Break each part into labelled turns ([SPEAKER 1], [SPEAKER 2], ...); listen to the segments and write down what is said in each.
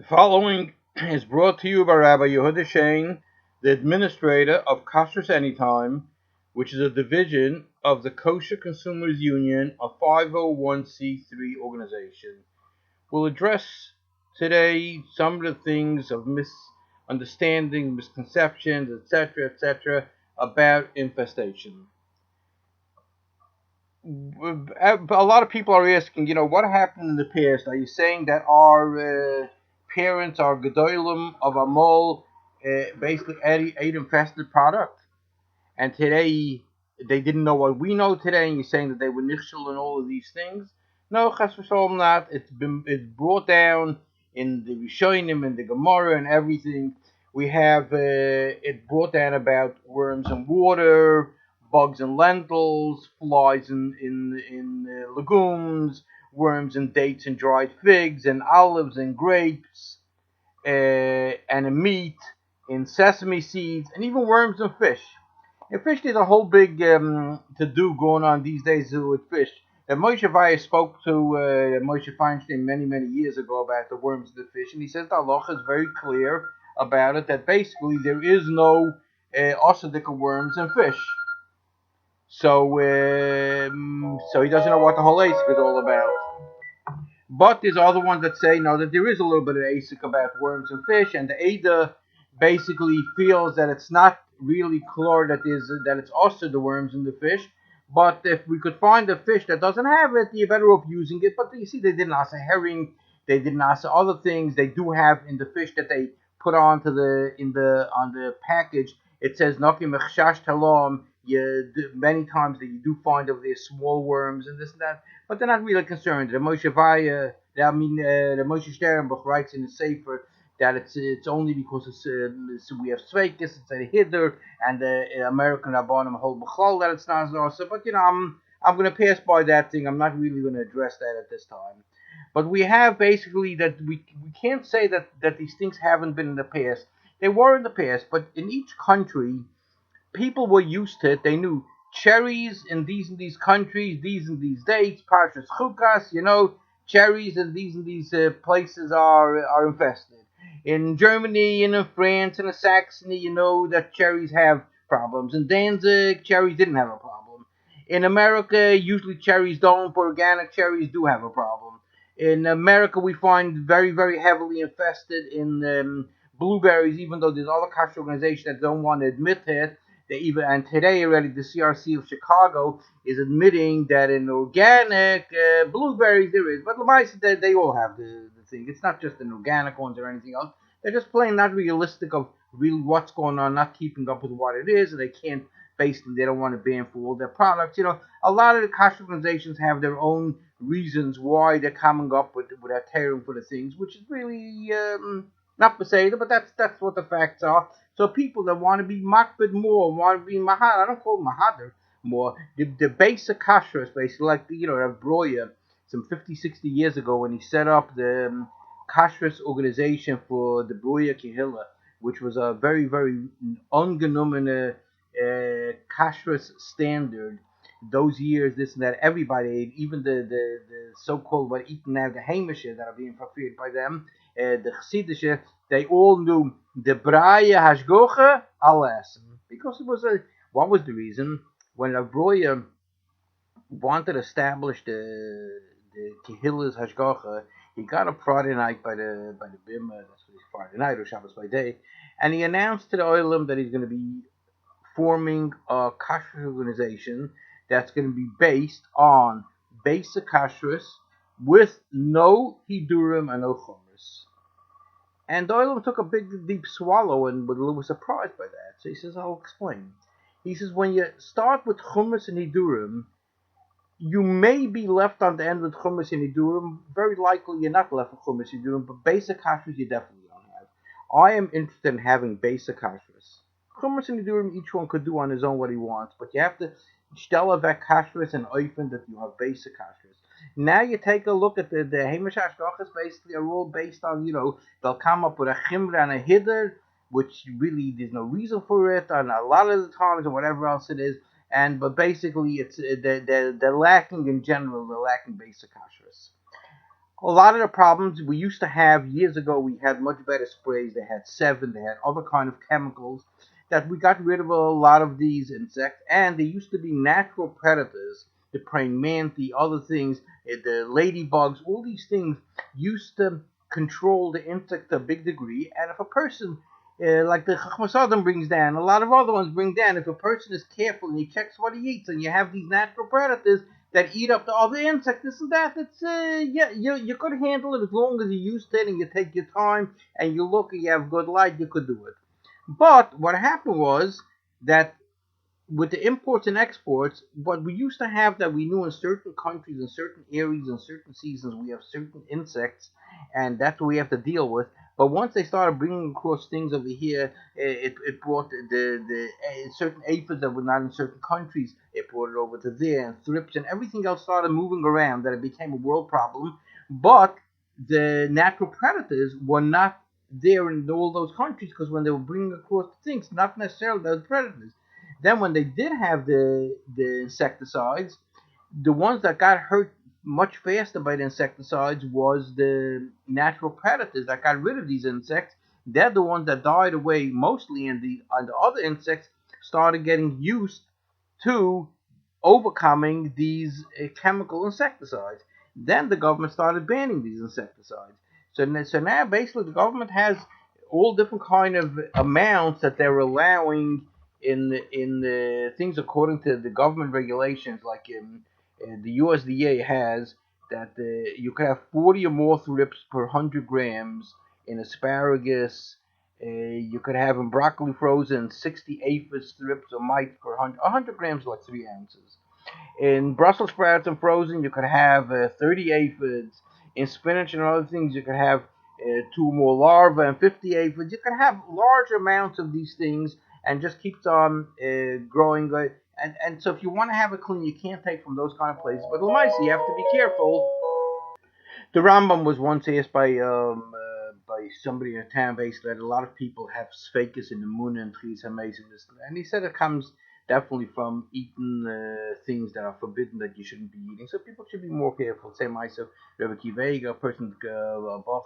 [SPEAKER 1] The following is brought to you by Rabbi Yehuda Shane, the administrator of Kashrus Anytime, which is a division of the Kosher Consumers Union, a 501c3 organization. We'll address today some of the things of misunderstanding, misconceptions, etc., about infestation. A lot of people are asking, what happened in the past? Are you saying that our parents, our gedolim of Amol, basically ate infested product, and today they didn't know what we know today, and you're saying that they were nichshel and all of these things? No, chas v'shalom not. It's brought down in the Rishonim and the Gemara and everything. We have it brought down about worms and water, bugs and lentils, flies in legumes, worms and dates and dried figs and olives and grapes, and in meat, in sesame seeds, and even worms and fish. And fish, there's a whole big to-do going on these days with fish. Moshe Vaya spoke to Moshe Feinstein many years ago about the worms and the fish, and he says the halacha is very clear about it, that basically there is no osadika worms and fish. So he doesn't know what the whole ASIC is all about. But there's other ones that say no, that there is a little bit of ASIC about worms and fish, and the Ada basically feels that it's not really clear that it's also the worms and the fish. But if we could find a fish that doesn't have it, you're better off using it. But you see, they didn't ask a herring, they didn't ask other things. They do have in the fish that they put onto on the package. It says Nakim Echshash Talom. Many times that you do find of these small worms and this and that, but they're not really concerned. The Moshe Vaya, the Moshe Sternbuch writes in the Sefer that it's only because we have Sveikis, it's a Hidder, and the American Rabbanim hold B'chol that it's not also. But I'm going to pass by that thing. I'm not really going to address that at this time. But we have basically that we can't say that these things haven't been in the past. They were in the past, but in each country, people were used to it. They knew cherries in these countries, these and these dates, Parshas Chukas, cherries in these places are infested. In Germany and in France and in Saxony, you know that cherries have problems. In Danzig, cherries didn't have a problem. In America, usually cherries don't, but organic cherries do have a problem. In America, we find very heavily infested in blueberries, even though there's other kosher organizations that don't want to admit it. And today already the CRC of Chicago is admitting that in organic blueberries there is, but they all have the thing. It's not just in organic ones or anything else. They're just plain not realistic of really what's going on, not keeping up with what it is, and they can't. Basically, they don't want to ban for all their products. A lot of the kosher organizations have their own reasons why they're coming up with a tearing for the things, which is really not Beseda, but that's what the facts are. So people that want to be makbid more, want to be mahad, I don't call it mahader more, the basic kashrus, basically, like, Rav Broya, some 50, 60 years ago when he set up the kashrus organization for the Broya Kehillah, which was a very ungenommen kashrus standard. Those years, this and that, everybody, even the so-called what eaten now, the Hamisher that are being fulfilled by them, the Chassidische, they all knew the Braya Hashgocha Alas. Because what was the reason? When Rav Broya wanted to establish the Kehillas Hashgocha, he got a Friday night by the Bima, that's what Friday night or Shabbos by day, and he announced to the Oilam that he's going to be forming a kashrus organization that's going to be based on basic kashrus with no hidurim and no chumras. And Doyle took a big, deep swallow and was surprised by that. So he says, I'll explain. He says, when you start with chumras and hidurim, you may be left on the end with chumras and hidurim. Very likely you're not left with chumras and hidurim, but basic kashrus you definitely don't have. I am interested in having basic kashrus. Chumras and hidurim, each one could do on his own what he wants, but you have to stella vek kashrus and oifen that you have basic kashrus. Now you take a look at the Hamish Hashgachas, basically are all based on, they'll come up with a chimra and a hidder, which really there's no reason for it, and a lot of the times, or whatever else it is, but basically it's they're lacking in general, they're lacking basic kashrus. A lot of the problems we used to have years ago, we had much better sprays. They had Seven, they had other kind of chemicals that we got rid of a lot of these insects, and they used to be natural predators. The praying mantis, other things, the ladybugs, all these things used to control the insect to a big degree. And if a person, like the Chachmas brings down, a lot of other ones bring down, if a person is careful and he checks what he eats, and you have these natural predators that eat up the other insects, this and that. It's yeah, you could handle it as long as you use it and you take your time and you look and you have good light. You could do it. But what happened was that with the imports and exports, what we used to have that we knew in certain countries, in certain areas, in certain seasons, we have certain insects, and that's what we have to deal with. But once they started bringing across things over here, it brought the certain aphids that were not in certain countries. It brought it over to there, and thrips and everything else started moving around. That it became a world problem. But the natural predators were not there in all those countries because when they were bringing across things, not necessarily those predators. Then when they did have the insecticides, the ones that got hurt much faster by the insecticides was the natural predators that got rid of these insects. They're the ones that died away mostly, and the other insects started getting used to overcoming these chemical insecticides. Then the government started banning these insecticides. So now basically the government has all different kind of amounts that they're allowing in the things according to the government regulations. Like the USDA has that you can have 40 or more thrips per 100 grams in asparagus. You could have in broccoli frozen 60 aphis strips or mites per 100 grams, like 3 ounces. In Brussels sprouts and frozen, you could have 30 aphids. In spinach and other things, you could have two more larvae and 50 aphids. You can have large amounts of these things and just keeps on growing. And so if you want to have it clean, you can't take from those kind of places. But Lamaisa, you have to be careful. The Rambam was once asked by somebody in a town basically that a lot of people have sphakus in the moon and trees amazing this, and he said it comes definitely from eating things that are forbidden that you shouldn't be eating. So people should be more careful. Say myself, Rebbe Kivega, a person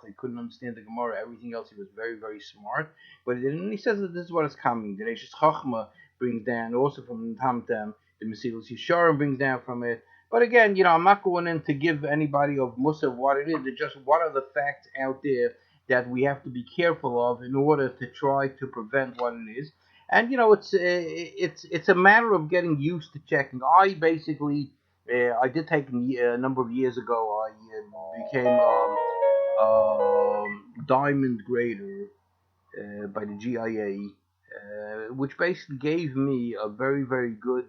[SPEAKER 1] he couldn't understand the Gemara, everything else he was very very smart, but he says that this is what is coming. The Reishis Chachma brings down also from Tamtam. The Mesilas Yesharim brings down from it. But again, I'm not going in to give anybody of Musa what it is. It's just what are the facts out there that we have to be careful of in order to try to prevent what it is. And it's a matter of getting used to checking. I basically I did take a number of years ago. I became diamond grader by the GIA, which basically gave me a very, very good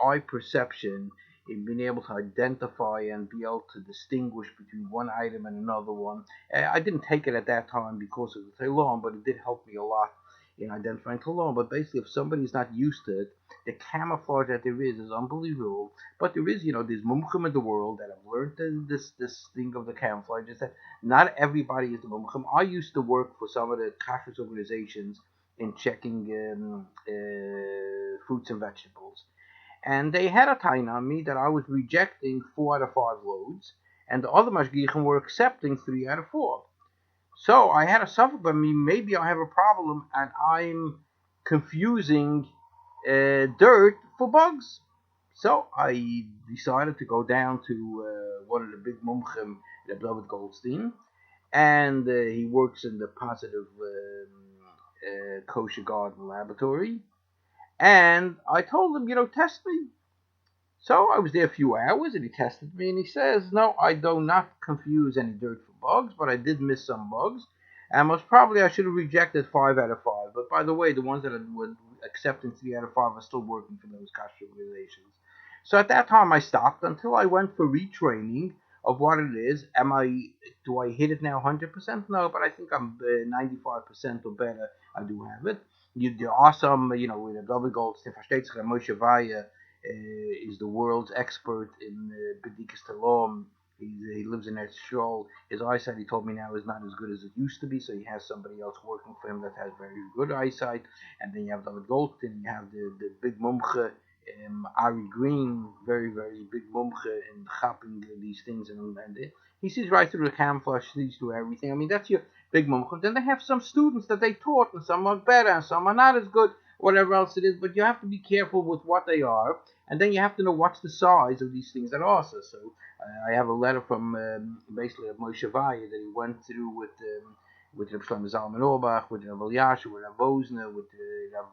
[SPEAKER 1] eye perception in being able to identify and be able to distinguish between one item and another one. I didn't take it at that time because of the Talon, but it did help me a lot in identifying Talon. But basically, if somebody's not used to it, the camouflage that there is unbelievable. But there is, there's mumchim in the world that have learned this thing of the camouflage. Is that not everybody is the mumchim. I used to work for some of the kashrus organizations in checking fruits and vegetables. And they had a time on me that I was rejecting 4 out of 5 loads, and the other mashgichim were accepting 3 out of 4. So I had a suffer by me. Maybe I have a problem, and I'm confusing dirt for bugs. So I decided to go down to one of the big mumchim, the David Goldstein, and he works in the positive kosher garden laboratory. And I told him, test me. So I was there a few hours and he tested me and he says, no, I do not confuse any dirt for bugs, but I did miss some bugs. And most probably I should have rejected 5 out of 5. But by the way, the ones that were accepting 3 out of 5 are still working for those cash organizations. So at that time I stopped until I went for retraining of what it is. Do I hit it now 100%? No, but I think I'm 95% or better. I do have it. There are some, with a double gold, Versteht sich, Moshe Vaya is the world's expert in Bedikas Talom. He lives in Eretz. His eyesight, he told me now, is not as good as it used to be, so he has somebody else working for him that has very good eyesight. And then you have David Goldstein, you have the big mumche, Ari Green, very, very big mumche in chapping these things. And He sees right through the camouflage, sees through everything. I mean, that's your big mumchum. Then they have some students that they taught, and some are better, and some are not as good, whatever else it is. But you have to be careful with what they are, and then you have to know what's the size of these things that are also. So I have a letter from basically of Moshe Vaya that he went through with Reb Shlomo Zalman Auerbach, with Rav Elyashiv, with Rav Wozner, with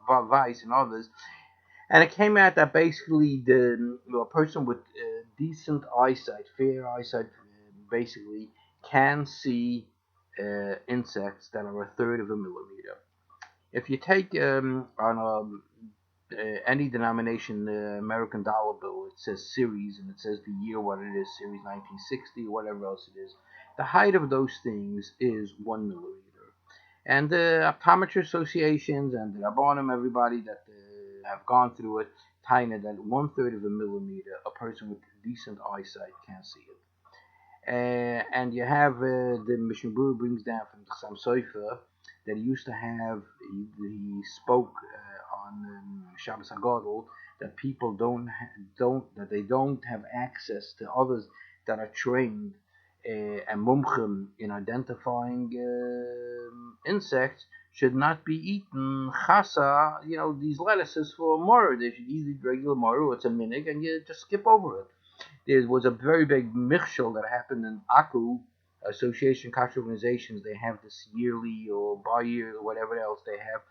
[SPEAKER 1] Rav Weiss and others. And it came out that basically a person with decent eyesight, fair eyesight, basically can see insects that are a third of a millimeter. If you take on any denomination American dollar bill, it says series and it says the year what it is, series 1960, whatever else it is. The height of those things is 1 millimeter. And the optometry associations and the Rabbanim, everybody that have gone through it, tiny that 1/3 of a millimeter, a person with decent eyesight can see it. And you have the Mishnah Berurah brings down from the Sam Sofer that he used to have. He spoke on Shabbos Hagadol that people don't that they don't have access to others that are trained and mumchim in identifying insects should not be eaten chasa. These lettuces for mora. They should eat regular mora. Or it's a minig, and you just skip over it. There was a very big michshel that happened in Aku, Association Kasher Organizations. They have this yearly or bi-year or whatever else they have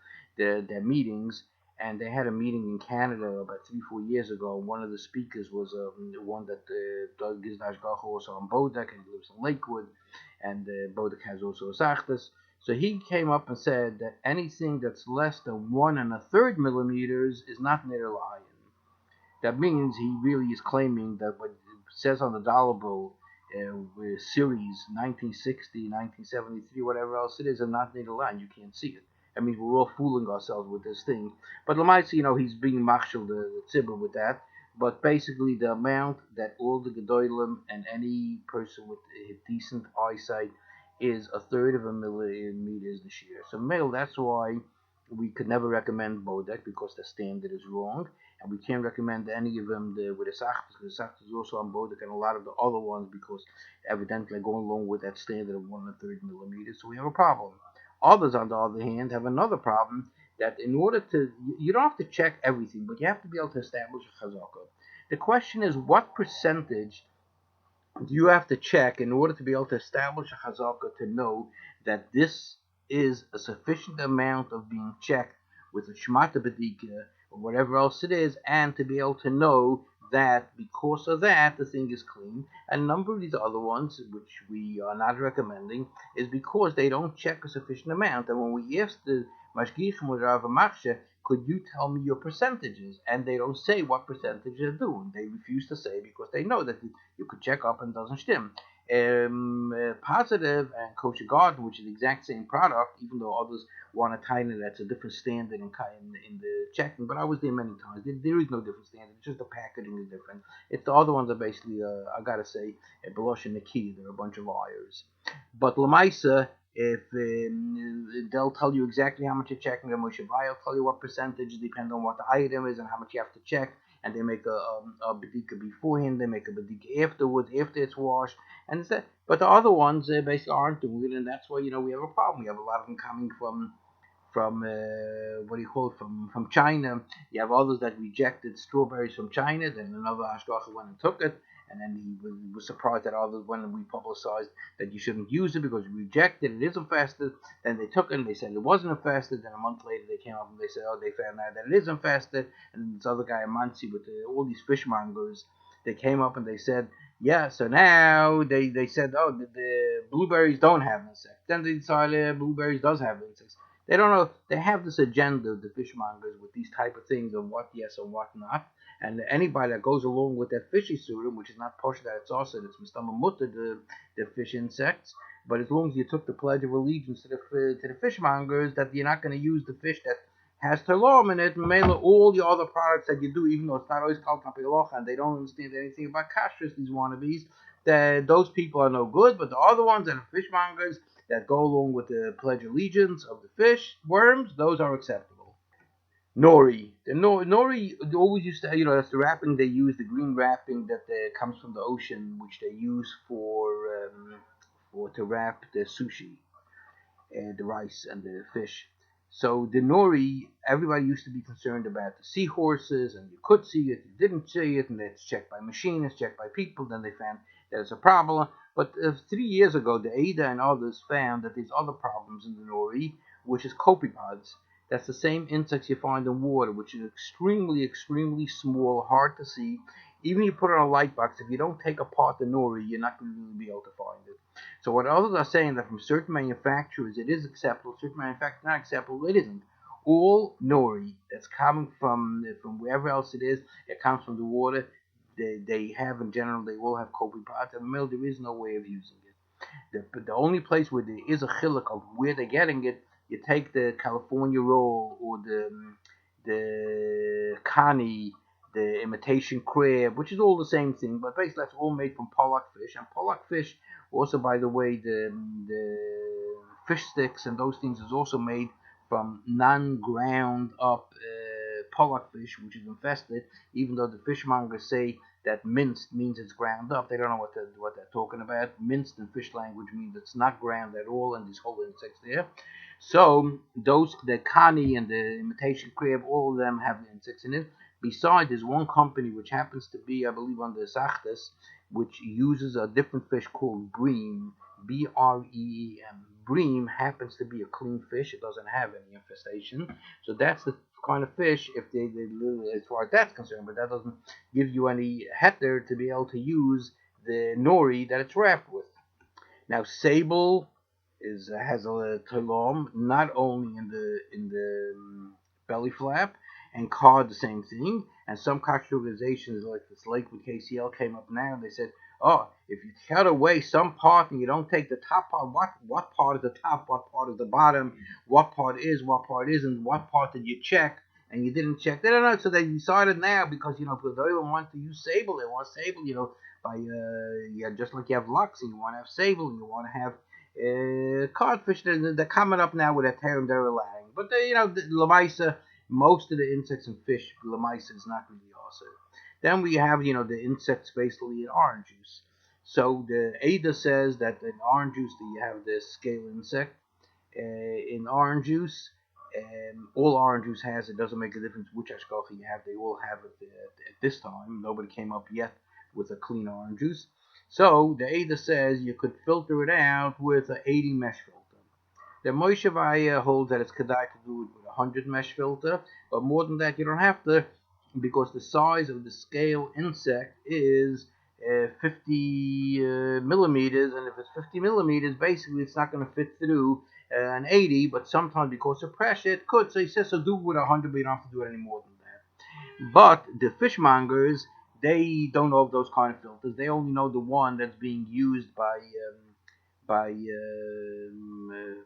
[SPEAKER 1] their meetings, and they had a meeting in Canada about 3-4 years ago. One of the speakers was the one that does Giznash Gacho also on Bodek, and he lives in Lakewood, and Bodek has also a Zachtas. So he came up and said that anything that's less than 1 1/3 millimeters is not Neder Lion. That means he really is claiming that what it says on the dollar bill, series 1960, 1973, whatever else it is, and not Neder Lion. You can't see it. I mean, we're all fooling ourselves with this thing. But Lamaitzi, he's being marshal the tzibur with that. But basically, the amount that all the gedolim and any person with a decent eyesight is a third of a millimeter is the shear. So, male, that's why we could never recommend Bodek because the standard is wrong. And we can't recommend any of them with the Sachtas. The Sachtas is also on Bodek and a lot of the other ones because evidently they're going along with that standard of 1 1/3 millimeters. So we have a problem. Others, on the other hand, have another problem that in order to, you don't have to check everything, but you have to be able to establish a chazaka. The question is, what percentage do you have to check in order to be able to establish a chazaka to know that this is a sufficient amount of being checked with a shmata bedika or whatever else it is, and to be able to know that because of that the thing is clean. And a number of these other ones, which we are not recommending, is because they don't check a sufficient amount. And when we ask the mashgichim or Rav Machshe, could you tell me your percentages? And they don't say what percentage they're doing. They refuse to say because they know that you could check up and it doesn't stim. Positive and Kosher Garden, which is the exact same product, even though others want a tiny that's a different standard in the checking. But I was there many times. There is no different standard. It's just the packaging is different. It's the other ones are basically, I gotta say, Belosh and Niki. They're a bunch of liars. But Lamaisa, if they'll tell you exactly how much you're checking, the Moshe will tell you what percentage, depending on what the item is and how much you have to check. And they make a bedika beforehand, they make a bedika afterwards, after it's washed, and it's that. But the other ones basically aren't doing it, and that's why we have a problem. We have a lot of them coming from what do you call it, from China. You have others that rejected strawberries from China. Then another Ashgacha went and took it, and then he was surprised that others, when we publicized that you shouldn't use it because you rejected it, isn't fasted. Then they took it and they said it wasn't fasted. Then a month later they came up and they said, oh, they found out that it isn't fasted. And this other guy in Muncie with all these fishmongers, they came up and they said, yeah, so now they said, oh, the blueberries don't have insects. Then they decided blueberries does have insects. They don't know. They have this agenda, the fishmongers, with these type of things of what yes and what not. And anybody that goes along with that fishy surim, which is not posh that it's also it's mistama mutter the fish insects. But as long as you took the pledge of allegiance to the fishmongers, that you're not going to use the fish that has terlom in it, and all the other products that you do, even though it's not always called tapilocha, and they don't understand anything about kashrus, these wannabes, that those people are no good. But the other ones that are fishmongers that go along with the pledge of allegiance of the fish, worms, those are acceptable. Nori. The nori always used to, that's the wrapping they use, the green wrapping that comes from the ocean, which they use for to wrap the sushi, the rice and the fish. So the nori, everybody used to be concerned about the seahorses, and you could see it, you didn't see it, and it's checked by machines, checked by people. Then they found there's a problem. But 3 years ago, the ADA and others found that there's other problems in the nori, which is copepods. That's the same insects you find in water, which is extremely, extremely small, hard to see. Even if you put it on a light box, if you don't take apart the nori, you're not going to really be able to find it. So what others are saying that from certain manufacturers it is acceptable, certain manufacturers not acceptable, it isn't. All nori that's coming from wherever else it is, it comes from the water. They have in general, they all have copepods. In the middle, there is no way of using it. The only place where there is a chiluk of where they're getting it, you take the California roll or the kani, the imitation crab, which is all the same thing, but basically that's all made from pollock fish. And pollock fish, also by the way, the fish sticks and those things is also made from non-ground up pollock fish, which is infested. Even though the fishmongers say that minced means it's ground up. They don't know what they're talking about. Minced in fish language means it's not ground at all, and there's whole insects there. So those, the kani and the imitation crab, all of them have insects in it. Besides, there's one company which happens to be, I believe, on the Sachtes, which uses a different fish called bream, Breem. Bream happens to be a clean fish. It doesn't have any infestation. So that's the kind of fish, if as far as that's concerned, but that doesn't give you any heter to be able to use the nori that it's wrapped with. Now, sable has a talom not only in the belly flap, and cod the same thing. And some kosher organizations like this Lakewood KCL came up now and they said, oh, if you cut away some part and you don't take the top part, what part is the top, what part is the bottom, what part is, what part isn't, what part did you check? And you didn't check. They don't know, so they decided now because because they don't want to use sable. They want sable, by yeah, just like you have lux and you want to have sable and you want to have codfish. They're coming up now with a term they're allowing. But the Lamaisa, most of the insects and fish, Lamaisa is not really also. Then we have the insects basically in orange juice. So the ADA says that in orange juice that you have the scale insect in orange juice. All orange juice has, it doesn't make a difference which ashkofa you have. They all have it at this time. Nobody came up yet with a clean orange juice. So the ADA says you could filter it out with an 80 mesh filter. The Moshe holds that it's kedai to do it with a 100 mesh filter, but more than that you don't have to, because the size of the scale insect is 50 millimeters, and if it's 50 millimeters, basically it's not going to fit through an 80, but sometimes because of pressure it could. So he says, so do it with 100, but you don't have to do it any more than that. But the fishmongers, they don't know of those kind of filters. They only know the one that's being used by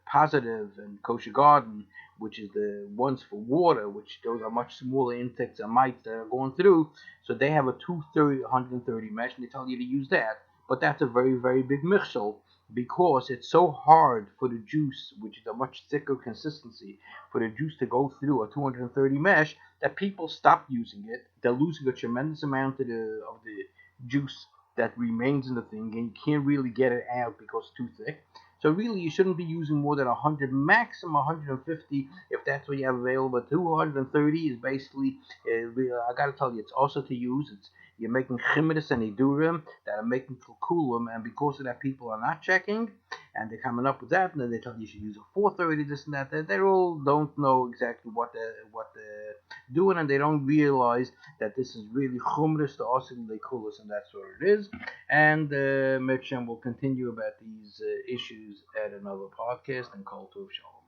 [SPEAKER 1] Positive and Kosher Garden, which is the ones for water, which those are much smaller insects and mites that are going through. So they have a 130 mesh, and they tell you to use that. But that's a very, very big mixel, because it's so hard for the juice, which is a much thicker consistency, for the juice to go through a 230 mesh, that people stop using it. They're losing a tremendous amount of the juice that remains in the thing, and you can't really get it out because it's too thick. So really, you shouldn't be using more than 100, maximum 150, if that's what you have available. 230 is basically, I gotta tell you, it's also to use. You're making chimedis and idurim that are making kulkulim, and because of that, people are not checking, and they're coming up with that, and then they tell you should use a 430, this and that. They all don't know exactly what they're doing, and they don't realize that this is really chumrus to asim lekulis, and that's what it is. And Mirchem will continue about these issues at another podcast, and Kol Tov Shalom.